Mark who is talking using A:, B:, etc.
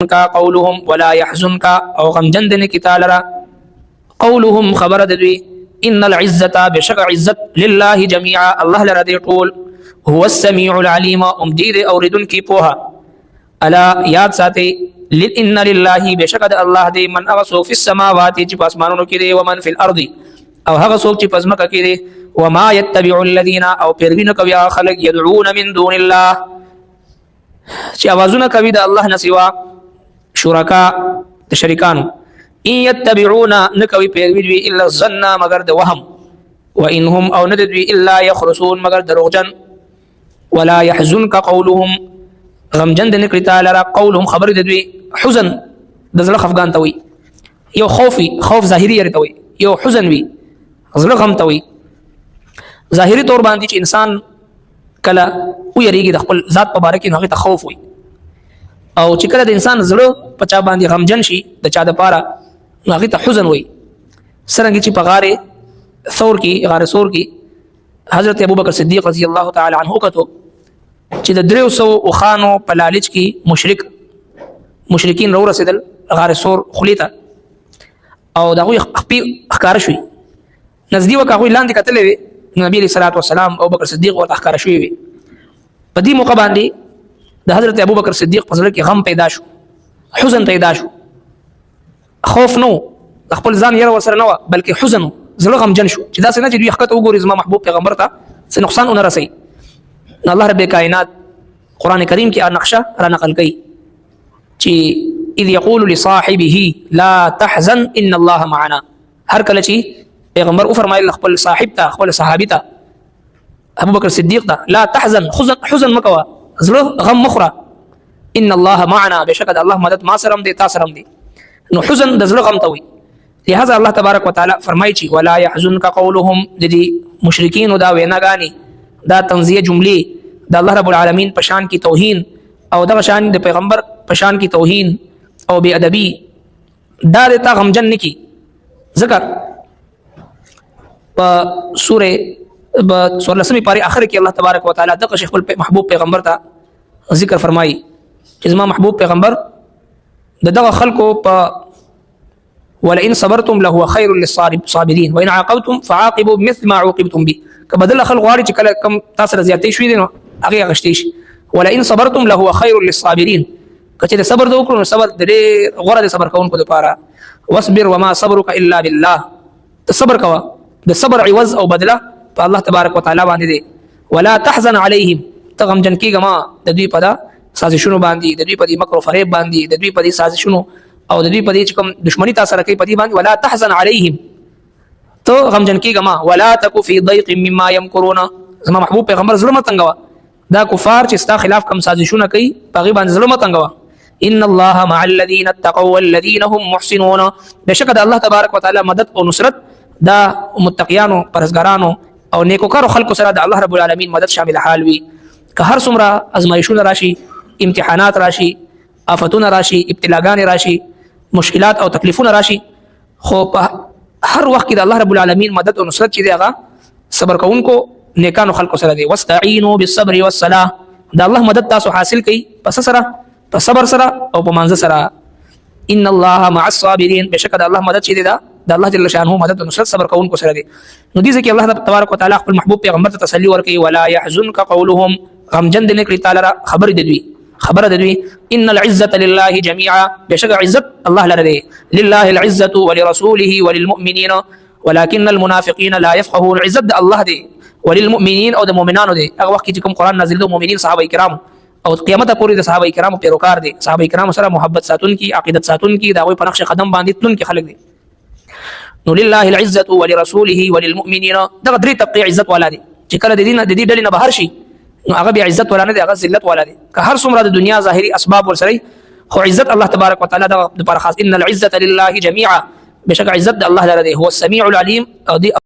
A: का قولهم ولا يحزنك او غمجن دن کی تعالی قولهم خبر دوی ان العزة بشك عزت لله جميعا الله لرضي طول هو السميع العليم امجید اوردن کی پوها الا یاد ساتي ان لله بشك الله دی من اغسو في السماوات چې پاسمانونو کې دی ومن في الارض او هغه څوک چې پزمکه کې دی وما يتبع الذين او پیروي کوي خلق يدعون من دون الله چې اوازونه کوي د الله نه سوا شرکا د شریکانو ان يتبعون نکوي پیروي الا الظن مگر د وهم وانهم او ندوي الا يخرسون مگر دروغجن ولا يحزنك قولهم غمجن د نکړي تعالی را قولهم خبر دوی حزن د زړه خفقان ته وي یو خوف ظاهري ورته وي یو حزن وي زړه غم ته وي ظاهري تور باندې چې انسان کله ويریږي د خپل ذات په باره کې هغه ته خوف وي او چې کله د انسان زړه په چا باندې غمجن شي د چا د پاره هغه ته حزن وي سرنګ چې په غار ثور کې حضرت ابوبکر صدیق رضی الله تعالی عنہ کتو چې د 300 وخانو په لالچ کې مشرکین رو رسیدل غار ثور خلیته او دغه خپل احکار شوی نزدې وکړه لاندې کتلې نبی علیہ الصلوۃ والسلام ابوبکر صدیق ورته احکار شوی وي په دې موقع باندې د حضرت ابوبکر صدیق په زړه کې غم پیدا شو حزن پیدا شو خوف نو خپل ځان یې ور سره نه بلکې حزن زړه غمجن شو چې دا څنګه چې دوی حقیقت وګوري زما محبوب پیغمبر ته څه نقصان ونه رسي الله رب کائنات قران کریم کې نقشه را نقل کړي چې اذ یقول لصاحبه لا تحزن ان الله معنا هر کله چې پیغمبر او فرمایل خپل صاحب ته خپل صحابي ته ابوبکر صدیق ته لا تحزن حزن مکوا زړه غم مخره ان الله معنا بشک الله مدد ما سرم دي تا سرم دي نو حزن د زړه غم ته وي لہذا الله تبارک وتعالى فرمایي چې ولا يحزنك قولهم د دې مشرکین دا ویناګانی دا تنزیه جملې د الله رب العالمین په شان کې توهین او د شان د پیغمبر په شان کې توهین او بی ادبی دا د تا غمجن نکی ذکر په سوره لسمی پاره اخر کې الله تبارک وتعالى د شیخ محبوب پیغمبر ته ذکر فرمایي چې زما محبوب پیغمبر دغه خلکو په ولئن صبرتم لهو خير للصابرين وان عاقبتم فعاقبوا بمثل ما عوقبتم به کبدل خلق غواړي چې کله کم تاسو زیاتې شوي دي نو هغه غشتي شي ولئن صبرتم لهو خير للصابرين کله صبر وکړو صبر دې غوړه دې صبر کوونکو لپاره واصبر وما صبرك الا بالله صبر کوا د صبر عوض او بدله په الله تبارک وتعالى باندې دي ولا تحزن عليهم تغم جن کیګه ما د دوی په سازشونو باندې د دوی په مکر او فریب باندې د دوی په سازشونو او د دوی په چې کوم دشمنی تاسو سره کوي په دې باندې ولا تحزن عليهم تو غم جن کیګه ما ولا تکو فی ضيق مما يمكرون زما محبوب پیغمبر ظلم تنگوا دا کفار چې ستا خلاف کوم سازشونه کوي په غیبان ظلم تنگوا ان الله مع الذين اتقوا والذين هم محسنون بشک الله تبارک وتعالى مدد او نصرت دا متقیانو پرهیزګارانو او نیکوکارو خلکو سره د الله رب العالمین مدد شامل حال وي که هر څومره ازمایښونه راشي امتحانات راشي آفتونه راشي ابتلاګان راشي مشکلات او تکلیفونه راشي خو په هر وخت کې د الله رب العالمین مدد او نصرت چې دی هغه صبر کوونکو نیکانو خلکو سره دی واستعینوا بالصبر والصلاه دا الله مدد تاسو حاصل کړئ پس سره په صبر سره او په مانځ سره ان الله مع الصابرین بشک د الله مدد چې دی دا د الله جل شانه مدد او نصرت صبر کوونکو سره دی نو دې ځکه الله تبارک وتعالى خپل محبوب پیغمبر ته تسلی ورکړي ولا يحزنك قولهم غمجن دې نکړي تعالی خبر دوی ان العزه لله جميعا بشک عزت الله لره لله العزه ولرسوله وللمؤمنين ولكن المنافقين لا يفقهون عزت الله دي وللمؤمنين او د مؤمنانو دي هغه وخت چې کوم قران نازل دي مؤمنین صحابه کرام او قیامت پورې د صحابه کرامو پیروکار دي صحابه کرام سره محبت ساتون کی عقیدت ساتون کی دا وي په نقش قدم باندې تلون کی خلق دي نو لله العزه ولرسوله وللمؤمنين دا درې طبقه عزت والا دي چې کله د دې ډلې نه بهر شي نو هغه به عزت ولا نه دي هغه ذلت ولا دي که هر څومره د دنیا ظاهري اسباب ورسره خو عزت الله تبارک وتعالى د پر خاص ان العزه لله جميعا بشک عزت الله لره هو السميع العليم او دي